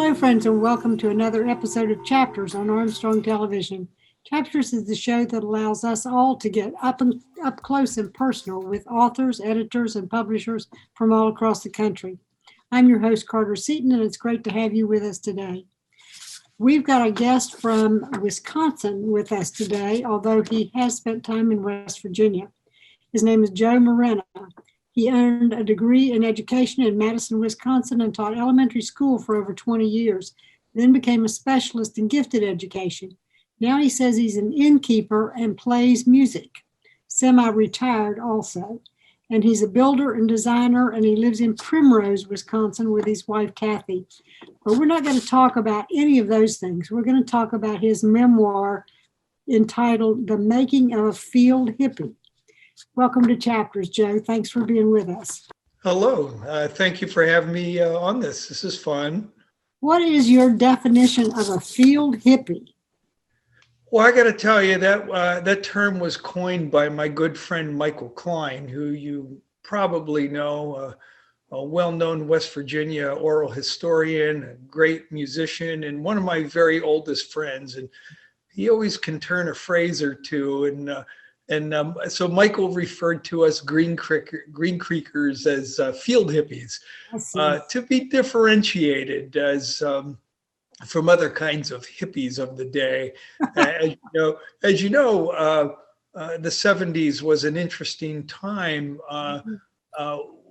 Hello, friends, and welcome to another episode of Chapters on Armstrong Television. Chapters is the show that allows us all to get up close and personal with authors, editors, and publishers from all across the country. I'm your host, Carter Seaton, and it's great to have you with us today. We've got a guest from Wisconsin with us today, although he has spent time in West Virginia. His name is Joe Mirenna. He earned a degree in education in Madison, Wisconsin, and taught elementary school for over 20 years, then became a specialist in gifted education. Now he says he's an innkeeper and plays music, semi-retired also. And he's a builder and designer, and he lives in Primrose, Wisconsin with his wife, Kathy. But we're not going to talk about any of those things. We're going to talk about his memoir entitled The Making of a Field Hippie. Welcome to Chapters, Joe. Thanks for being with us. Hello. Thank you for having me on this. This is fun. What is your definition of a field hippie? Well, I got to tell you that that term was coined by my good friend Michael Klein, who you probably know, a well-known West Virginia oral historian, a great musician, and one of my very oldest friends. And he always can turn a phrase or two. So Michael referred to us Green Creekers as field hippies, to be differentiated as from other kinds of hippies of the day. As you know, the 70s was an interesting time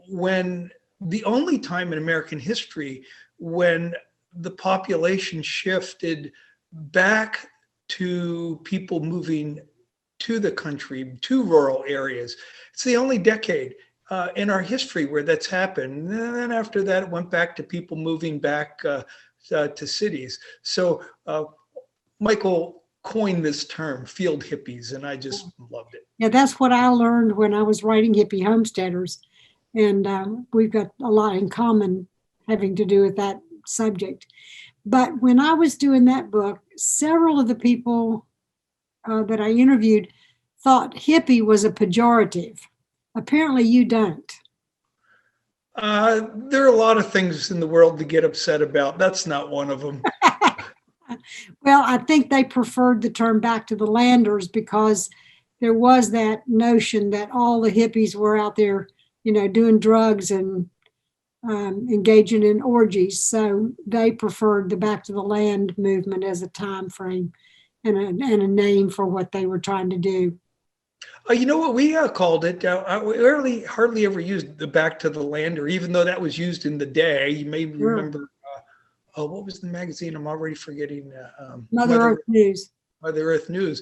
when the only time in American history when the population shifted back to people moving to the country, to rural areas. It's the only decade in our history where that's happened. And then after that, it went back to people moving back to cities. So Michael coined this term, field hippies, and I just loved it. Yeah, that's what I learned when I was writing Hippie Homesteaders. And we've got a lot in common having to do with that subject. But when I was doing that book, several of the people that I interviewed thought hippie was a pejorative. Apparently you don't. There are a lot of things in the world to get upset about. That's not one of them. Well, I think they preferred the term back to the landers because there was that notion that all the hippies were out there, doing drugs and engaging in orgies. So they preferred the back to the land movement as a time frame and a name for what they were trying to do. You know what we called it? We hardly ever used the back to the lander, even though that was used in the day. You may remember, what was the magazine? I'm already forgetting. Mother Earth News. Mother Earth News.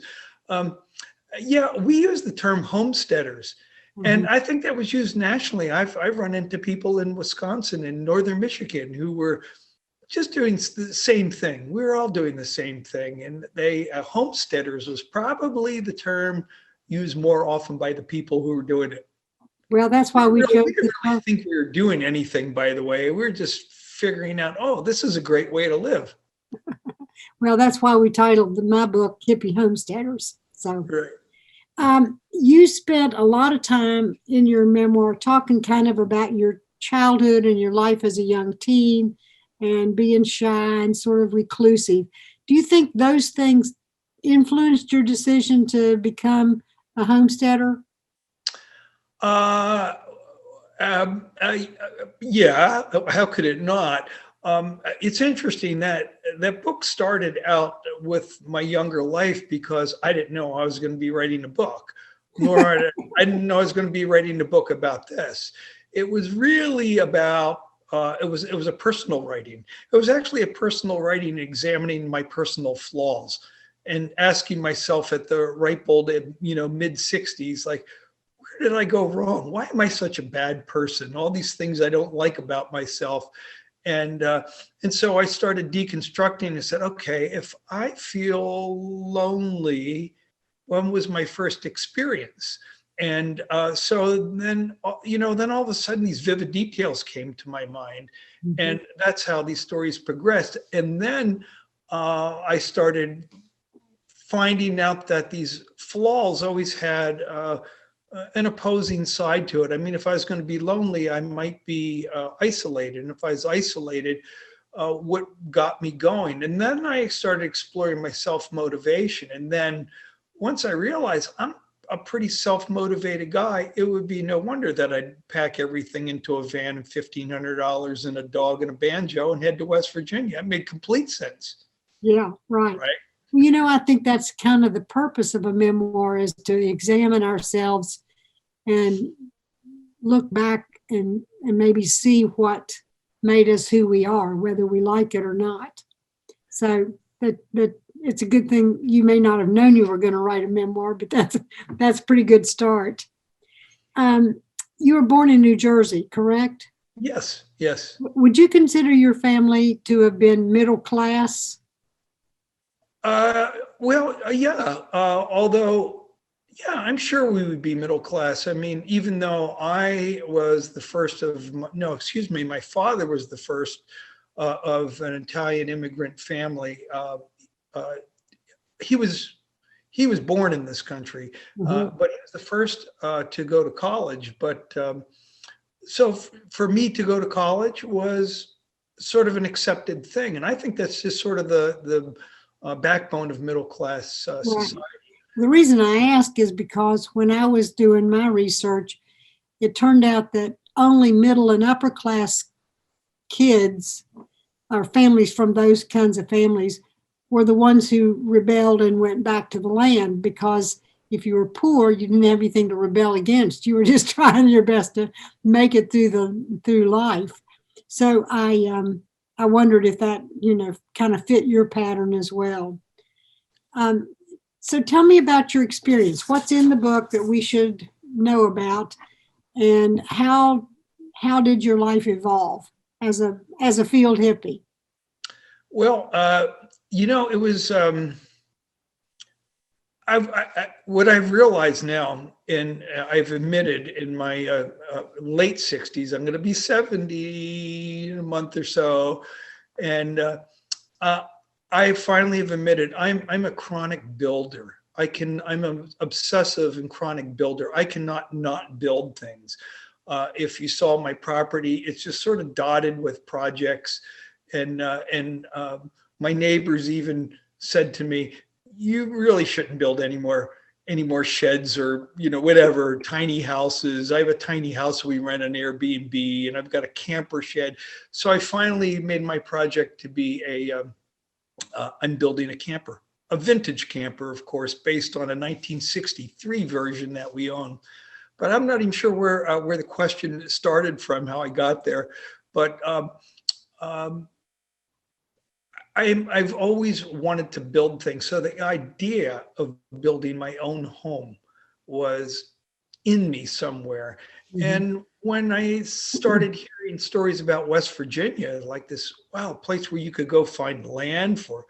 Yeah, we use the term homesteaders. Mm-hmm. And I think that was used nationally. I've run into people in Wisconsin and northern Michigan who were just doing the same thing. We were all doing the same thing. And homesteaders was probably the term used more often by the people who were doing it. Well, that's why we didn't really think we were doing anything, by the way. We were just figuring out, this is a great way to live. Well, that's why we titled my book Hippie Homesteaders. So right. You spent a lot of time in your memoir talking kind of about your childhood and your life as a young teen and being shy and sort of reclusive. Do you think those things influenced your decision to become a homesteader? Yeah, how could it not? It's interesting that that book started out with my younger life because I didn't know I was going to be writing a book, nor I didn't know I was going to be writing a book about this. It was really about, it was a personal writing. It was actually a personal writing examining my personal flaws and asking myself at the ripe old, mid 60s, like, where did I go wrong? Why am I such a bad person? All these things I don't like about myself. And so I started deconstructing and said, okay, if I feel lonely, when was my first experience? And so then all of a sudden these vivid details came to my mind. Mm-hmm. And that's how these stories progressed. And then I started finding out that these flaws always had an opposing side to it. I mean, if I was going to be lonely, I might be isolated. And if I was isolated, what got me going. And then I started exploring my self-motivation. And then once I realized I'm a pretty self-motivated guy, it would be no wonder that I'd pack everything into a van and $1,500 and a dog and a banjo and head to West Virginia. It made complete sense. Yeah, right. Right. I think that's kind of the purpose of a memoir, is to examine ourselves and look back and maybe see what made us who we are, whether we like it or not. So that it's a good thing. You may not have known you were going to write a memoir, but that's a pretty good start. You were born in New Jersey, correct? Yes, yes. Would you consider your family to have been middle class? Yeah. Although, yeah, I'm sure we would be middle class. I mean, even though I was the first of, my father was the first of an Italian immigrant family. He was born in this country, but he was the first to go to college. But so for me to go to college was sort of an accepted thing, and I think that's just sort of the backbone of middle class society. The reason I ask is because when I was doing my research, it turned out that only middle and upper class kids or families from those kinds of families were the ones who rebelled and went back to the land, because if you were poor, you didn't have anything to rebel against. You were just trying your best to make it through life. So I wondered if that, kind of fit your pattern as well. So tell me about your experience. What's in the book that we should know about, and how did your life evolve as a field hippie? Well, it was what I've realized now, and I've admitted in my late 60s, I'm going to be 70 in a month or so, and I finally have admitted I'm a chronic builder. I'm an obsessive and chronic builder. I cannot not build things. If you saw my property, it's just sort of dotted with projects, and my neighbors even said to me, "You really shouldn't build any more sheds or whatever, tiny houses." I have a tiny house we rent an Airbnb, and I've got a camper shed. So I finally made my project to be I'm building a camper, a vintage camper, of course, based on a 1963 version that we own. But I'm not even sure where the question started from, how I got there. But I've always wanted to build things. So the idea of building my own home was in me somewhere. Mm-hmm. And when I started hearing stories about West Virginia, like this, place where you could go find land for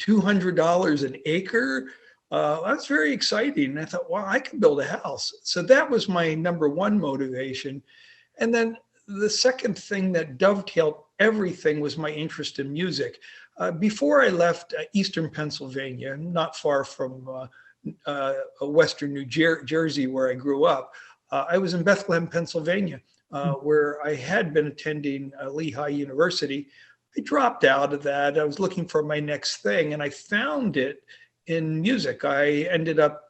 $200 an acre, that's very exciting. And I thought, wow, I can build a house. So that was my number one motivation. And then the second thing that dovetailed everything was my interest in music. Before I left Eastern Pennsylvania, not far from Western New Jersey, where I grew up, I was in Bethlehem, Pennsylvania, where I had been attending Lehigh University. I dropped out of that. I was looking for my next thing, and I found it in music. I ended up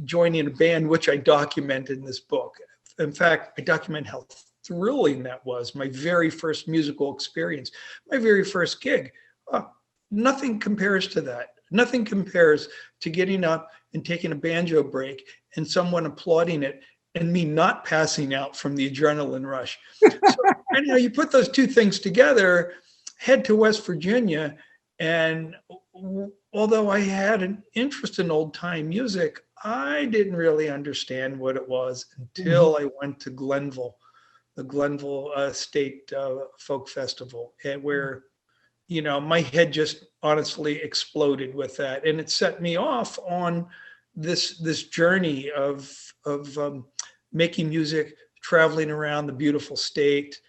joining a band, which I document in this book. In fact, I document how thrilling that was. My very first musical experience, my very first gig. Nothing compares to that. Nothing compares to getting up and taking a banjo break and someone applauding it and me not passing out from the adrenaline rush. So, you put those two things together, head to West Virginia, and although I had an interest in old time music, I didn't really understand what it was until I went to Glenville, the Glenville State Folk Festival, and where, my head just honestly exploded with that. And it set me off on this journey of making music, traveling around the beautiful state,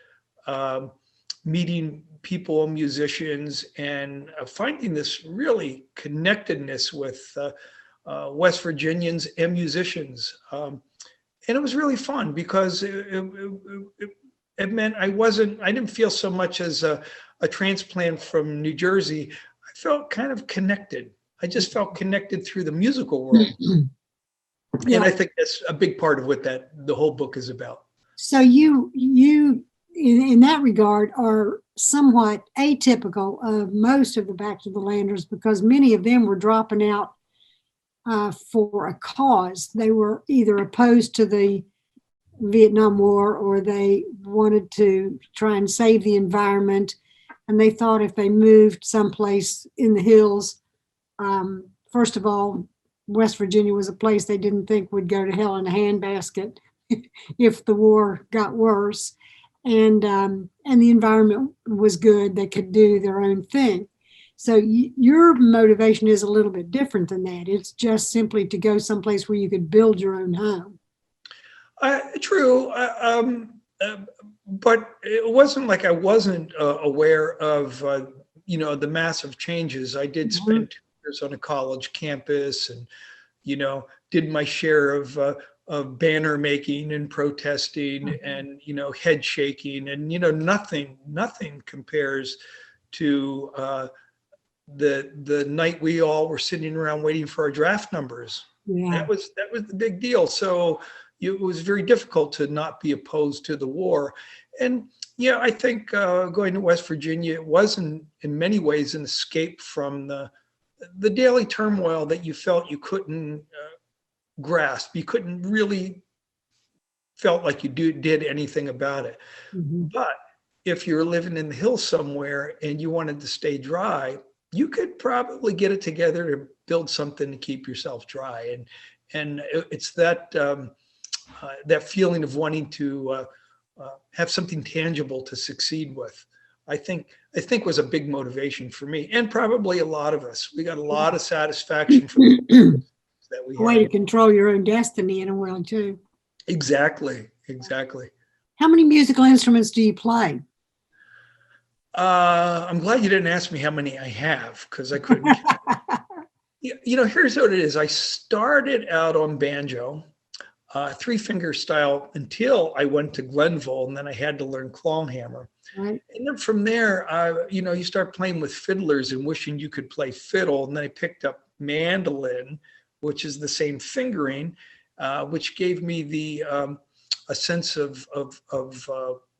meeting people, musicians, and finding this really connectedness with West Virginians and musicians. And it was really fun because it meant I didn't feel so much as a transplant from New Jersey, I felt kind of connected. I just felt connected through the musical world. Yeah. And I think that's a big part of what the whole book is about. So you in that regard are somewhat atypical of most of the Back to the Landers, because many of them were dropping out for a cause. They were either opposed to the Vietnam War, or they wanted to try and save the environment, and they thought if they moved someplace in the hills, first of all, West Virginia was a place they didn't think would go to hell in a handbasket if the war got worse, and the environment was good. They could do their own thing. So your motivation is a little bit different than that. It's just simply to go someplace where you could build your own home. True, but it wasn't like I wasn't aware of the massive changes. I did spend 2 years on a college campus, and did my share of banner making and protesting, and head shaking, and nothing compares to the night we all were sitting around waiting for our draft numbers. Yeah. That was the big deal. So it was very difficult to not be opposed to the war. And I think going to West Virginia, it was in many ways an escape from the daily turmoil that you felt you couldn't grasp. You couldn't really felt like you did anything about it. Mm-hmm. But if you're living in the hills somewhere and you wanted to stay dry, you could probably get it together to build something to keep yourself dry. And it's that that feeling of wanting to have something tangible to succeed with. I think was a big motivation for me, and probably a lot of us. We got a lot of satisfaction from that we had. A way to control your own destiny in a way too. Exactly. How many musical instruments do you play? I'm glad you didn't ask me how many I have, because I couldn't. Here's what it is. I started out on banjo, 3-finger style, until I went to Glenville, and then I had to learn clawhammer. Right. And then from there, you start playing with fiddlers and wishing you could play fiddle. And then I picked up mandolin, which is the same fingering, which gave me a sense of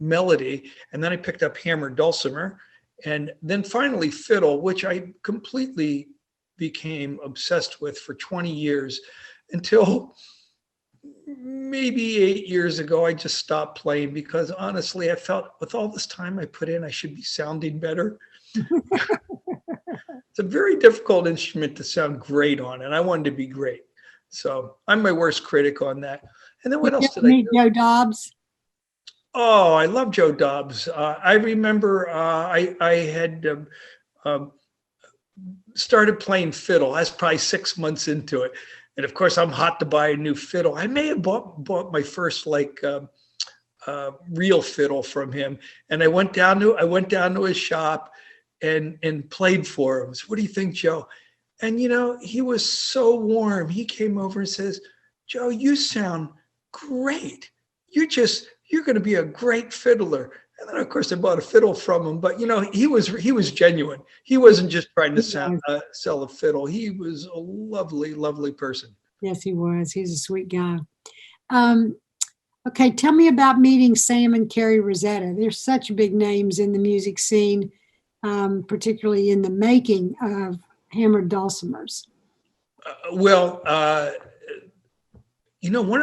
melody. And then I picked up hammer dulcimer, and then finally fiddle, which I completely became obsessed with for 20 years, until maybe 8 years ago, I just stopped playing, because honestly, I felt with all this time I put in, I should be sounding better. It's a very difficult instrument to sound great on, and I wanted to be great. So I'm my worst critic on that. And then what else did I do? Joe Dobbs? Oh, I love Joe Dobbs. I remember I had started playing fiddle. I was probably 6 months into it. And of course, I'm hot to buy a new fiddle. I may have bought my first real fiddle from him. And I went down to his shop and played for him. So, what do you think, Joe? And he was so warm. He came over and says, "Joe, you sound great. You're going to be a great fiddler." And then, of course, I bought a fiddle from him. But he was genuine. He wasn't just trying to sell a fiddle. He was a lovely, lovely person. Yes, he was. He's a sweet guy. Okay, tell me about meeting Sam and Kerry Rosetta. They're such big names in the music scene, particularly in the making of hammered dulcimers.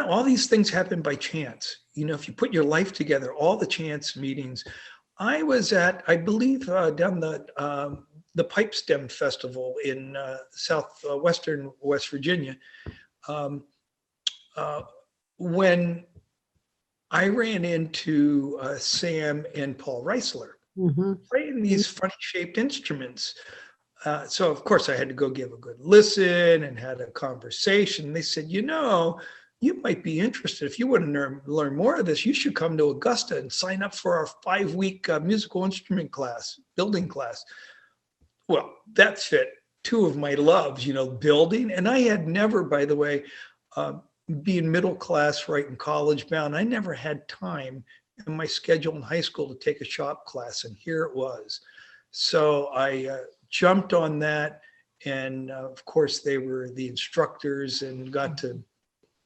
All these things happen by chance. If you put your life together, all the chance meetings. I was at, I believe, down the Pipe Stem Festival in southwestern West Virginia, when I ran into Sam and Paul Reisler, playing these funny shaped instruments. So of course I had to go give a good listen and had a conversation. They said, you might be interested. If you want to learn more of this, you should come to Augusta and sign up for our 5-week musical instrument class, building class. Well, that fit 2 of my loves, building. And I had never, by the way, being middle class, right, and college bound, I never had time in my schedule in high school to take a shop class. And here it was. So I jumped on that. And of course, they were the instructors and got to,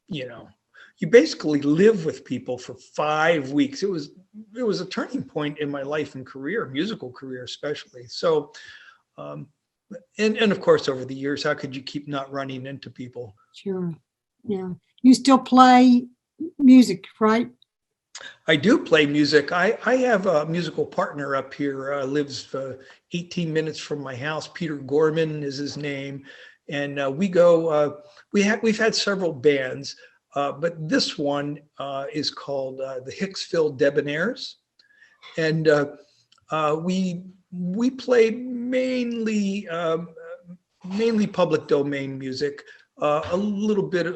you basically live with people for 5 weeks. It was a turning point in my life and career, musical career especially. So, um, and of course, over the years, how could you keep not running into people? Sure. Yeah. You still play music, right? I do play music. I have a musical partner up here, lives 18 minutes from my house. Peter Gorman is his name. And we've had several bands, but this one is called the Hicksville Debonaires. And we play mainly public domain music. A little bit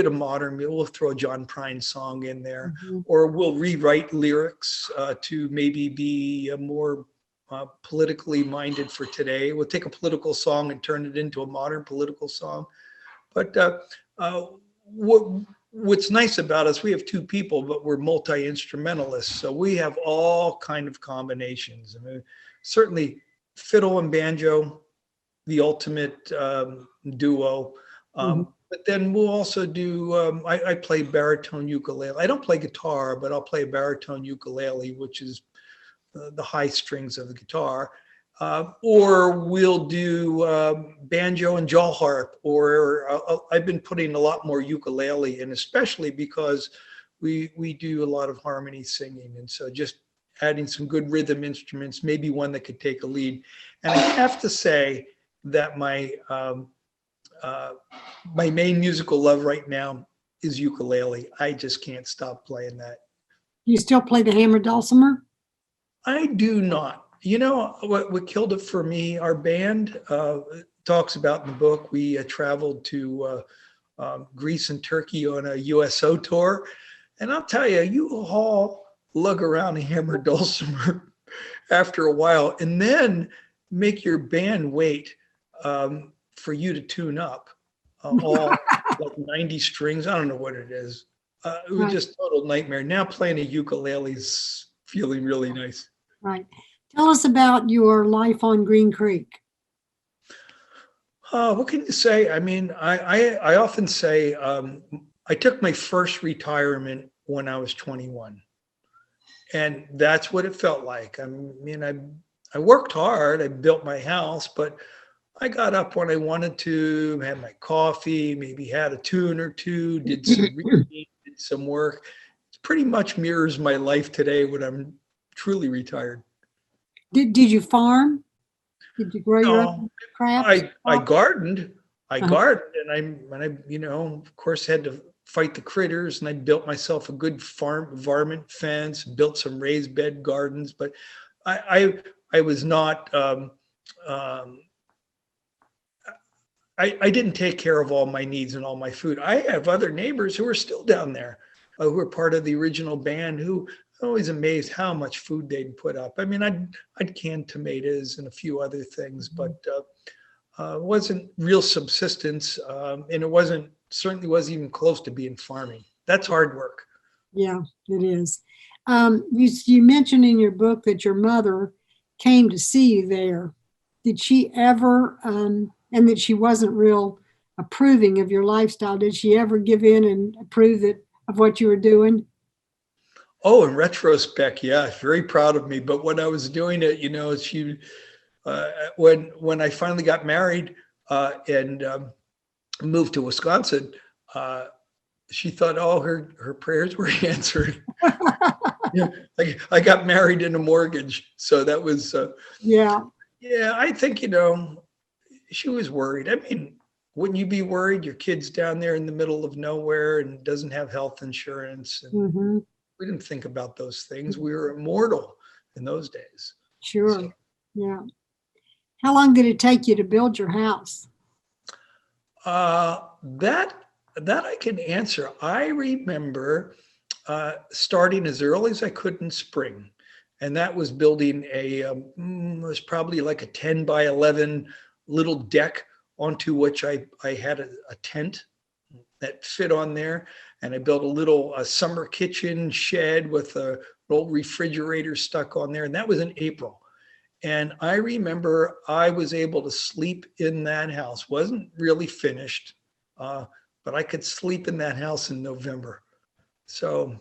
of modern. We'll throw a John Prine song in there, or we'll rewrite lyrics to maybe be more politically minded for today. We'll take a political song and turn it into a modern political song. But what's nice about us, we have two people, but we're multi-instrumentalists, so we have all kind of combinations. I mean, certainly fiddle and banjo, the ultimate duo. But then we'll also do, I play baritone ukulele. I don't play guitar, but I'll play baritone ukulele, which is the high strings of the guitar. Or we'll do banjo and jaw harp, or I've been putting a lot more ukulele in, especially because we do a lot of harmony singing. And so just adding some good rhythm instruments, maybe one that could take a lead. And I have to say that my main musical love right now is ukulele. I just can't stop playing that. You still play the hammer dulcimer? I do not. You know what killed it for me? Our band talks about in the book. We traveled to Greece and Turkey on a USO tour, and I'll tell you, you all lug around a hammer dulcimer after a while, and then make your band wait for you to tune up all like 90 strings. I don't know what it is. It was just total nightmare. Now playing a ukulele is feeling really nice. Right. Tell us about your life on Green Creek. What can you say? I mean, I often say I took my first retirement when I was 21. And that's what it felt like. I mean, I worked hard. I built my house, but I got up when I wanted to, had my coffee, maybe had a tune or two, did some reading, did some work. It pretty much mirrors my life today when I'm truly retired. Did you farm? Did you grow your own crops? I gardened. I gardened, and I of course had to fight the critters, and I built myself a good varmint fence, built some raised bed gardens, but I was not I didn't take care of all my needs and all my food. I have other neighbors who are still down there, who are part of the original band, who I'm always amazed how much food they'd put up. I mean, I'd canned tomatoes and a few other things, but it wasn't real subsistence, and it certainly wasn't even close to being farming. That's hard work. Yeah, it is. You mentioned in your book that your mother came to see you there. Did she ever, and that she wasn't real approving of your lifestyle, did she ever give in and approve of what you were doing? Oh, in retrospect, yeah, very proud of me. But when I was doing it, she, when I finally got married and moved to Wisconsin, she thought, oh, her prayers were answered. I got married in a mortgage, so that was yeah. I think she was worried. I mean, wouldn't you be worried? Your kid's down there in the middle of nowhere and doesn't have health insurance, and we didn't think about those things. We were immortal in those days. Sure. So, yeah. How long did it take you to build your house? That I can answer. I remember starting as early as I could in spring, and that was building it was probably like a 10 by 11 little deck onto which I had a tent that fit on there. And I built a little summer kitchen shed with a old refrigerator stuck on there. And that was in April. And I remember I was able to sleep in that house. Wasn't really finished, but I could sleep in that house in November. So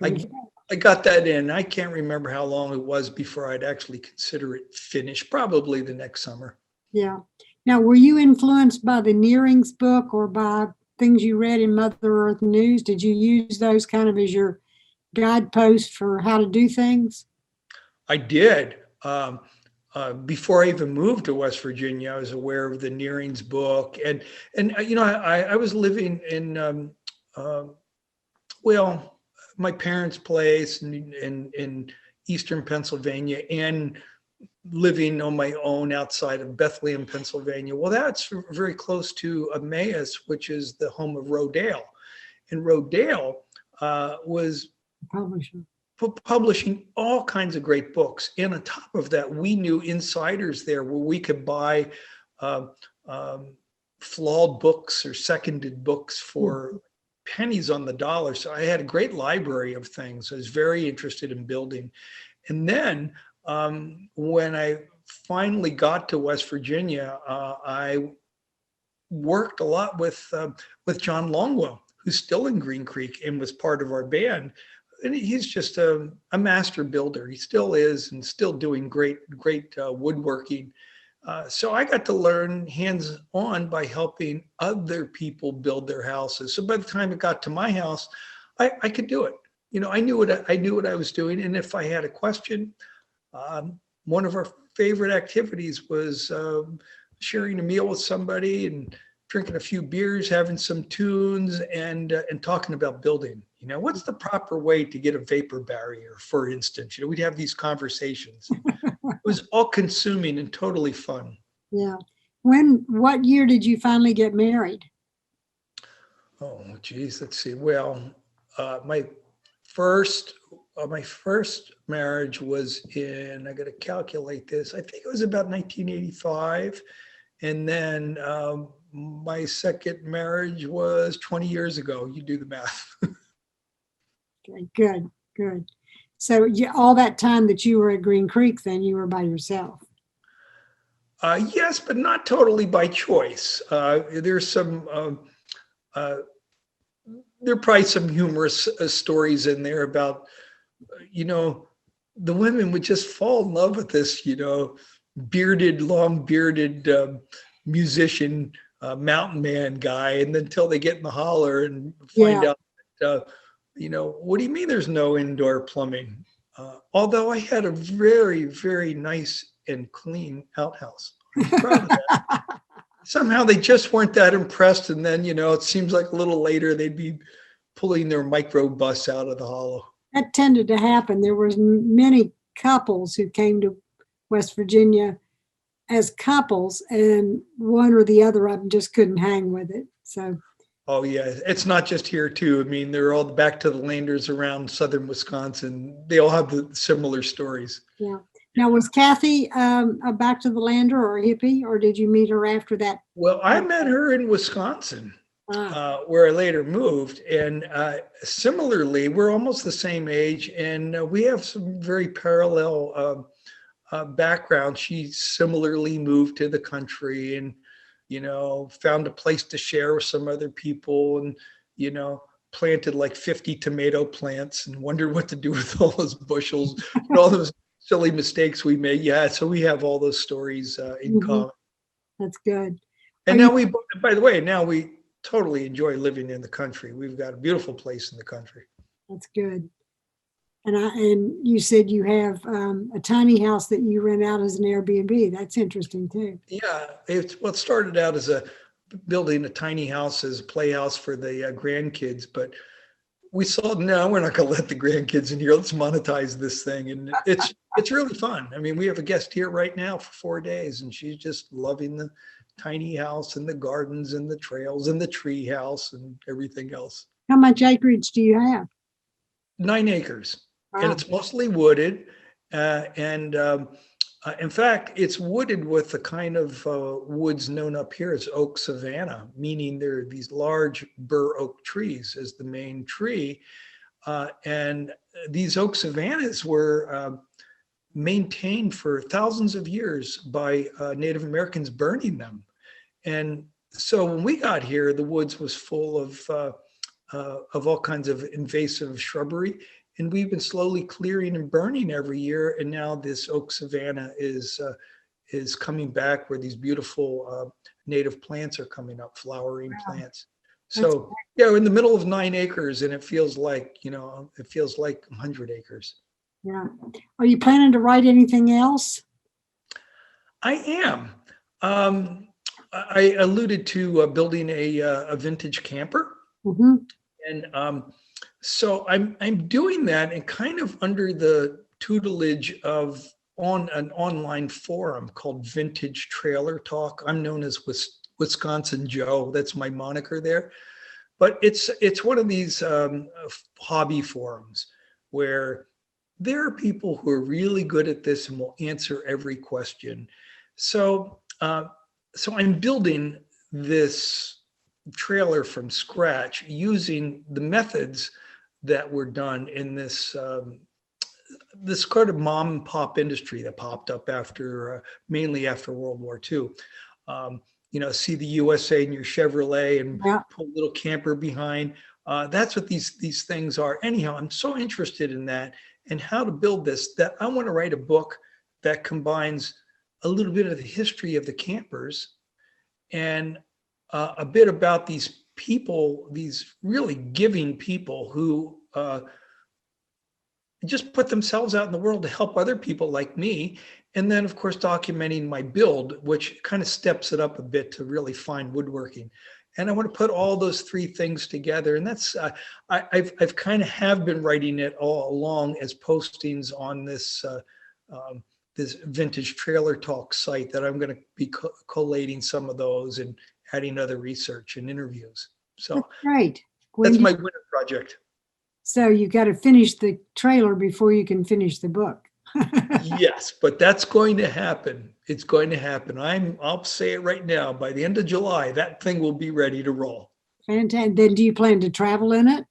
I I got that in. I can't remember how long it was before I'd actually consider it finished. Probably the next summer. Yeah. Now, were you influenced by the Nearings book or by things you read in Mother Earth News? Did you use those kind of as your guidepost for how to do things? I did. Before I even moved to West Virginia, I was aware of the Nearings book, and I was living in well, my parents' place in eastern Pennsylvania, and living on my own outside of Bethlehem, Pennsylvania. Well, that's very close to Emmaus, which is the home of Rodale, and Rodale was Publisher. publishing all kinds of great books. And on top of that, we knew insiders there where we could buy uh, flawed books or seconded books for pennies on the dollar. So I had a great library of things. I was very interested in building. And then when I finally got to West Virginia, I worked a lot with John Longwell, who's still in Green Creek and was part of our band. And he's just a master builder. He still is, and still doing great woodworking. So I got to learn hands-on by helping other people build their houses. So by the time it got to my house, I could do it. I knew what I was doing. And if I had a question, one of our favorite activities was sharing a meal with somebody and drinking a few beers, having some tunes, and talking about building. What's the proper way to get a vapor barrier, for instance? We'd have these conversations. It was all consuming and totally fun. Yeah. What year did you finally get married? Oh, geez, let's see. Well, my first marriage was I got to calculate this. I think it was about 1985. And then my second marriage was 20 years ago. You do the math. Okay, good. So all that time that you were at Green Creek, then you were by yourself. Yes, but not totally by choice. There's some, there are probably some humorous stories in there about, the women would just fall in love with this, long bearded musician, mountain man guy, and then until they get in the holler and find out that, what do you mean there's no indoor plumbing? Although I had a very, very nice and clean outhouse. I'm proud of that. Somehow they just weren't that impressed. And then, it seems like a little later they'd be pulling their microbus out of the hollow. That tended to happen. There was many couples who came to West Virginia as couples, and one or the other of them just couldn't hang with it. So. Oh yeah, it's not just here too. I mean, they're all back to the landers around southern Wisconsin. They all have the similar stories. Yeah. Now, was Kathy a back to the lander or a hippie, or did you meet her after that? Well, I met her in Wisconsin, where I later moved. And similarly, we're almost the same age, and we have some very parallel backgrounds. She similarly moved to the country and found a place to share with some other people, and, planted like 50 tomato plants and wondered what to do with all those bushels and all those silly mistakes we made. Yeah. So we have all those stories in common. That's good. And now by the way, now we totally enjoy living in the country. We've got a beautiful place in the country. That's good. And you said you have a tiny house that you rent out as an Airbnb. That's interesting too. Yeah, it started out as building a tiny house as a playhouse for the grandkids, but we saw, no, we're not going to let the grandkids in here. Let's monetize this thing, and it's really fun. I mean, we have a guest here right now for 4 days, and she's just loving the tiny house and the gardens and the trails and the tree house and everything else. How much acreage do you have? 9 acres. Wow. And it's mostly wooded. In fact, it's wooded with the kind of woods known up here as oak savanna, meaning there are these large bur oak trees as the main tree. And these oak savannas were maintained for thousands of years by Native Americans burning them. And so when we got here, the woods was full of all kinds of invasive shrubbery, and we've been slowly clearing and burning every year. And now this oak savanna is coming back, where these beautiful native plants are coming up, flowering plants. So yeah, we're in the middle of 9 acres, and it feels like 100 acres. Yeah. Are you planning to write anything else? I am. I alluded to building a vintage camper. Mm-hmm. And so I'm doing that, and kind of under the tutelage of on an online forum called Vintage Trailer Talk. I'm known as Wisconsin Joe. That's my moniker there. But it's one of these hobby forums where there are people who are really good at this and will answer every question. So I'm building this trailer from scratch using the methods that were done in this kind of mom and pop industry that popped up mainly after World War II. See the USA in your Chevrolet and put a little camper behind. That's what these things are. Anyhow, I'm so interested in that and how to build this, that I want to write a book that combines a little bit of the history of the campers and a bit about these people, these really giving people who just put themselves out in the world to help other people like me. And then, of course, documenting my build, which kind of steps it up a bit to really fine woodworking. And I want to put all those 3 things together. And that's, I've kind of have been writing it all along as postings on this Vintage Trailer Talk site that I'm going to be collating some of those and adding other research and interviews. So that's great. That's my winter project. So you got to finish the trailer before you can finish the book. Yes, but that's going to happen. It's going to happen. I'll say it right now. By the end of July, that thing will be ready to roll. Fantastic. Then do you plan to travel in it?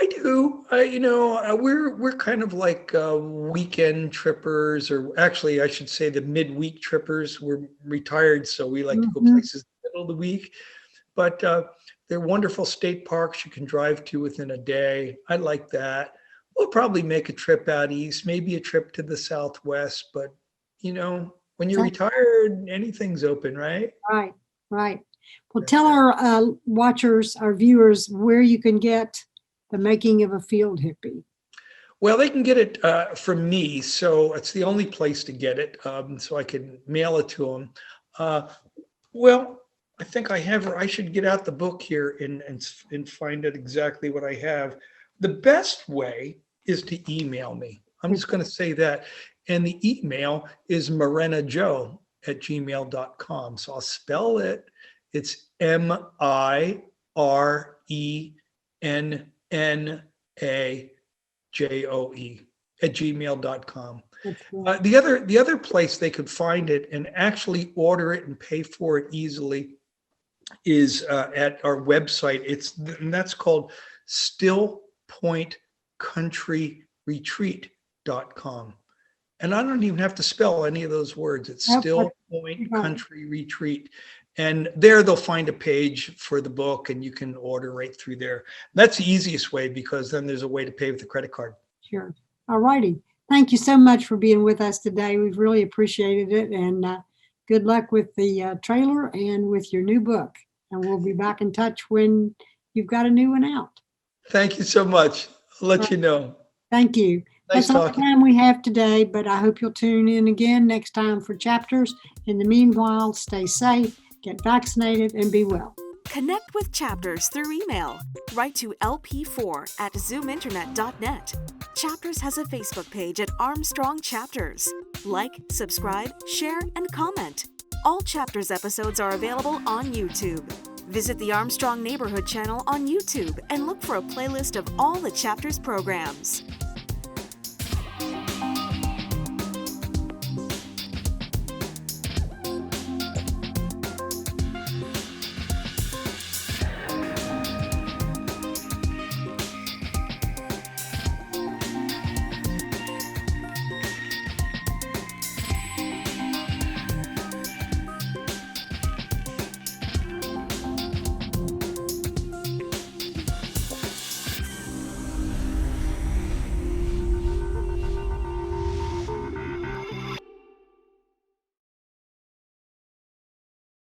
I do. We're kind of like weekend trippers, or actually, I should say the midweek trippers. We're retired, so we like to go places in the middle of the week. But they're wonderful state parks you can drive to within a day. I like that. We'll probably make a trip out east, maybe a trip to the Southwest. But, when you're retired, anything's open, right? Right. Well, tell our watchers, our viewers, where you can get The Making of a Field Hippie. Well, they can get it from me. So it's the only place to get it. So I can mail it to them. Well, I think I should get out the book here and find out exactly what I have. The best way is to email me. I'm just going to say that. And the email is mirennajoe@gmail.com. So I'll spell it. It's mirennajoe@gmail.com. The other place they could find it and actually order it and pay for it easily is at our website. And that's called stillpointcountryretreat.com. And I don't even have to spell any of those words. It's Still Point Country Retreat. And there they'll find a page for the book, and you can order right through there. That's the easiest way, because then there's a way to pay with a credit card. Sure. All righty. Thank you so much for being with us today. We've really appreciated it. And good luck with the trailer and with your new book. And we'll be back in touch when you've got a new one out. Thank you so much. I'll let you know. Thank you. Nice That's all the time we have today, but I hope you'll tune in again next time for Chapters. In the meanwhile, stay safe, get vaccinated, and be well. Connect with Chapters through email. Write to lp4@zoominternet.net. Chapters has a Facebook page at Armstrong Chapters. Like, subscribe, share, and comment. All Chapters episodes are available on YouTube. Visit the Armstrong Neighborhood channel on YouTube and look for a playlist of all the Chapters programs.